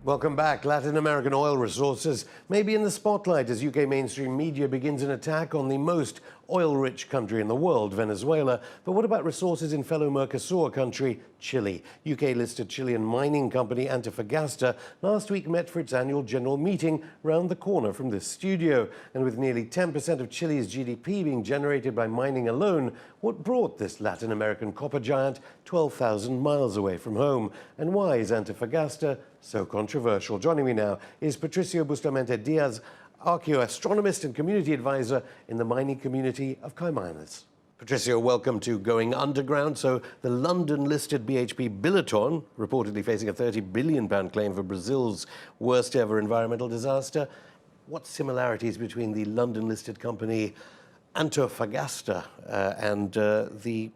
Welcome back. Latin American oil resources may be in the spotlight as UK mainstream media begins an attack on the most oil-rich country in the world, Venezuela. But what about resources in fellow Mercosur country, Chile? UK-listed Chilean mining company Antofagasta last week met for its annual general meeting round the corner from this studio. And with nearly 10% of Chile's GDP being generated by mining alone, what brought this Latin American copper giant 12,000 miles away from home? And why is Antofagasta so controversial? Joining me now is Patricio Bustamante Diaz, archaeoastronomist and community advisor in the mining community of Caimanes. Patricio, welcome to Going Underground. So the London-listed BHP Billiton, reportedly facing a £30 billion claim for Brazil's worst ever environmental disaster. What similarities between the London-listed company Antofagasta and the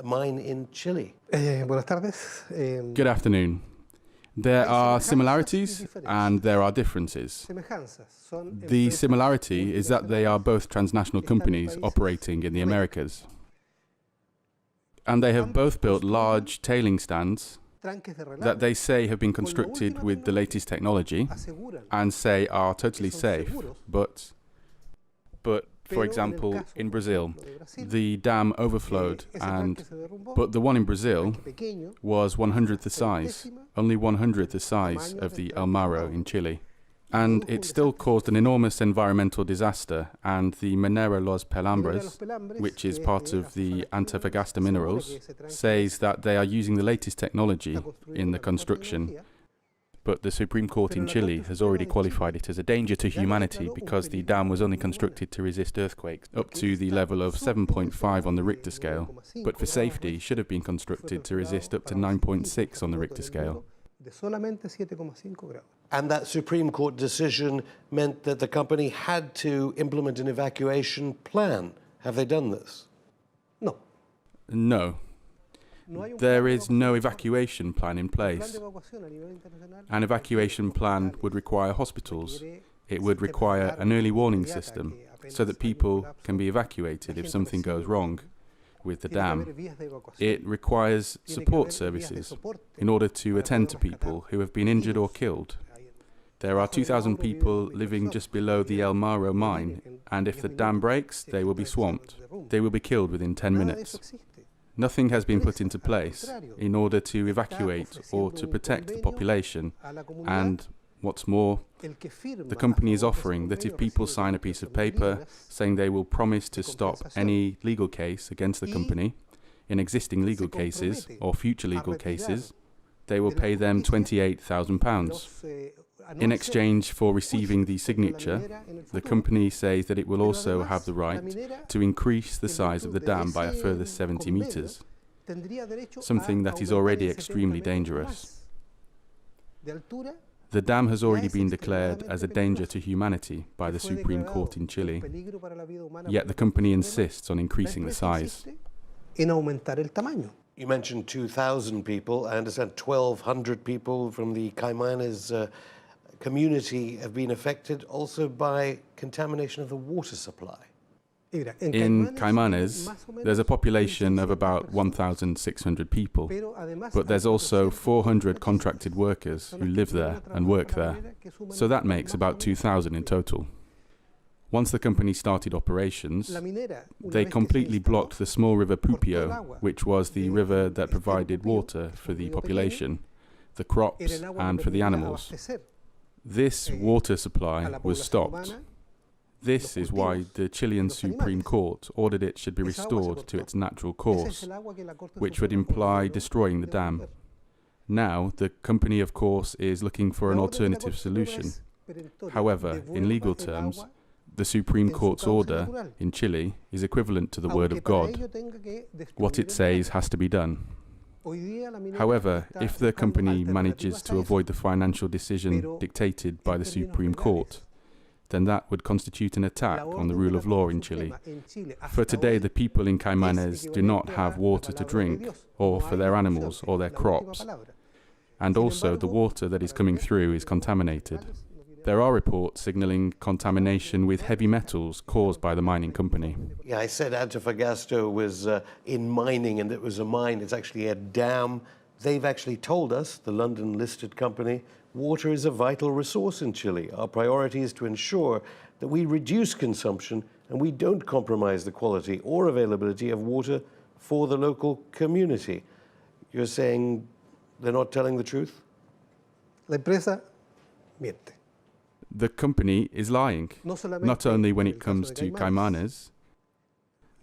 mine in Chile? Buenas tardes. Good afternoon. There are similarities and there are differences. The similarity is that they are both transnational companies operating in the Americas. And they have both built large tailing stands that they say have been constructed with the latest technology and say are totally safe. But for example, in Brazil, the dam overflowed, but the one in Brazil was 1/100th the size, only 1/100th the size of the El Mayo in Chile. And it still caused an enormous environmental disaster, and the Minera Los Pelambres, which is part of the Antofagasta minerals, says that they are using the latest technology in the construction. But the Supreme Court in Chile has already qualified it as a danger to humanity because the dam was only constructed to resist earthquakes up to the level of 7.5 on the Richter scale, but for safety should have been constructed to resist up to 9.6 on the Richter scale. And that Supreme Court decision meant that the company had to implement an evacuation plan. Have they done this? No. There is no evacuation plan in place. An evacuation plan would require hospitals. It would require an early warning system so that people can be evacuated if something goes wrong with the dam. It requires support services in order to attend to people who have been injured or killed. There are 2,000 people living just below the El Mayo mine, and if the dam breaks, they will be swamped. They will be killed within 10 minutes. Nothing has been put into place in order to evacuate or to protect the population, and what's more, the company is offering that if people sign a piece of paper saying they will promise to stop any legal case against the company, in existing legal cases or future legal cases, they will pay them £28,000. In exchange for receiving the signature, the company says that it will also have the right to increase the size of the dam by a further 70 meters, something that is already extremely dangerous. The dam has already been declared as a danger to humanity by the Supreme Court in Chile, yet the company insists on increasing the size. You mentioned 2,000 people. I understand 1,200 people from the Caimanes community have been affected also by contamination of the water supply. In Caimanes, there's a population of about 1,600 people, but there's also 400 contracted workers who live there and work there, so that makes about 2,000 in total. Once the company started operations, they completely blocked the small river Pupio, which was the river that provided water for the population, the crops and for the animals. This water supply was stopped. This is why the Chilean Supreme Court ordered it should be restored to its natural course, which would imply destroying the dam. Now, the company, of course, is looking for an alternative solution. However, in legal terms, the Supreme Court's order in Chile is equivalent to the word of God. What it says has to be done. However, if the company manages to avoid the financial decision dictated by the Supreme Court, then that would constitute an attack on the rule of law in Chile. For today, the people in Caimanes do not have water to drink, or for their animals or their crops. And also, the water that is coming through is contaminated. There are reports signalling contamination with heavy metals caused by the mining company. Yeah, I said Antofagasta was in mining and it was a mine. It's actually a dam. They've actually told us, the London-listed company, water is a vital resource in Chile. Our priority is to ensure that we reduce consumption and we don't compromise the quality or availability of water for the local community. You're saying they're not telling the truth? La empresa miente. The company is lying, not only when it comes to Caimanes.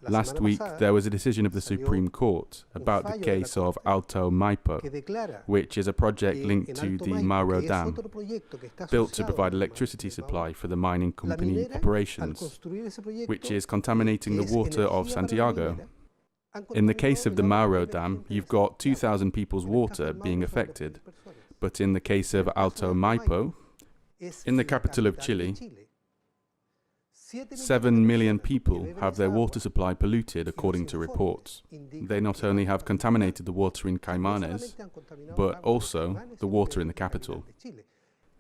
Last week, there was a decision of the Supreme Court about the case of Alto Maipo, which is a project linked to the Mayo Dam, built to provide electricity supply for the mining company operations, which is contaminating the water of Santiago. In the case of the Mayo Dam, you've got 2,000 people's water being affected, but in the case of Alto Maipo, in the capital of Chile, 7 million people have their water supply polluted according to reports. They not only have contaminated the water in Caimanes, but also the water in the capital.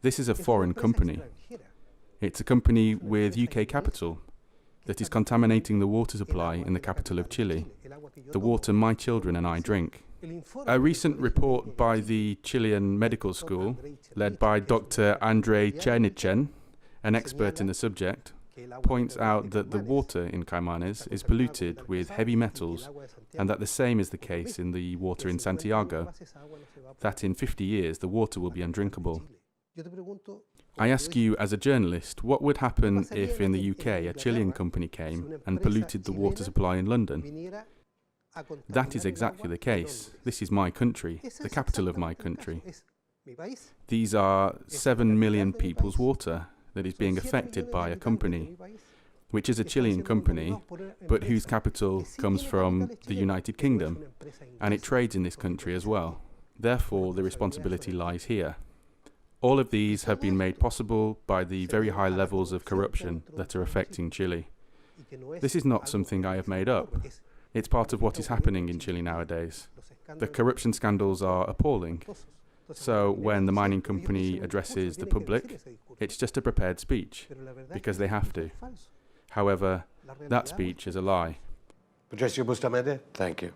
This is a foreign company. It's a company with UK capital that is contaminating the water supply in the capital of Chile, the water my children and I drink. A recent report by the Chilean Medical School, led by Dr. Andrei Chernichen, an expert in the subject, points out that the water in Caimanes is polluted with heavy metals and that the same is the case in the water in Santiago, that in 50 years the water will be undrinkable. I ask you as a journalist, what would happen if in the UK a Chilean company came and polluted the water supply in London? That is exactly the case. This is my country, the capital of my country. These are 7 million people's water that is being affected by a company, which is a Chilean company, but whose capital comes from the United Kingdom, and it trades in this country as well. Therefore, the responsibility lies here. All of these have been made possible by the very high levels of corruption that are affecting Chile. This is not something I have made up. It's part of what is happening in Chile nowadays. The corruption scandals are appalling. So when the mining company addresses the public, it's just a prepared speech, because they have to. However, that speech is a lie. Patricio Bustamante, thank you.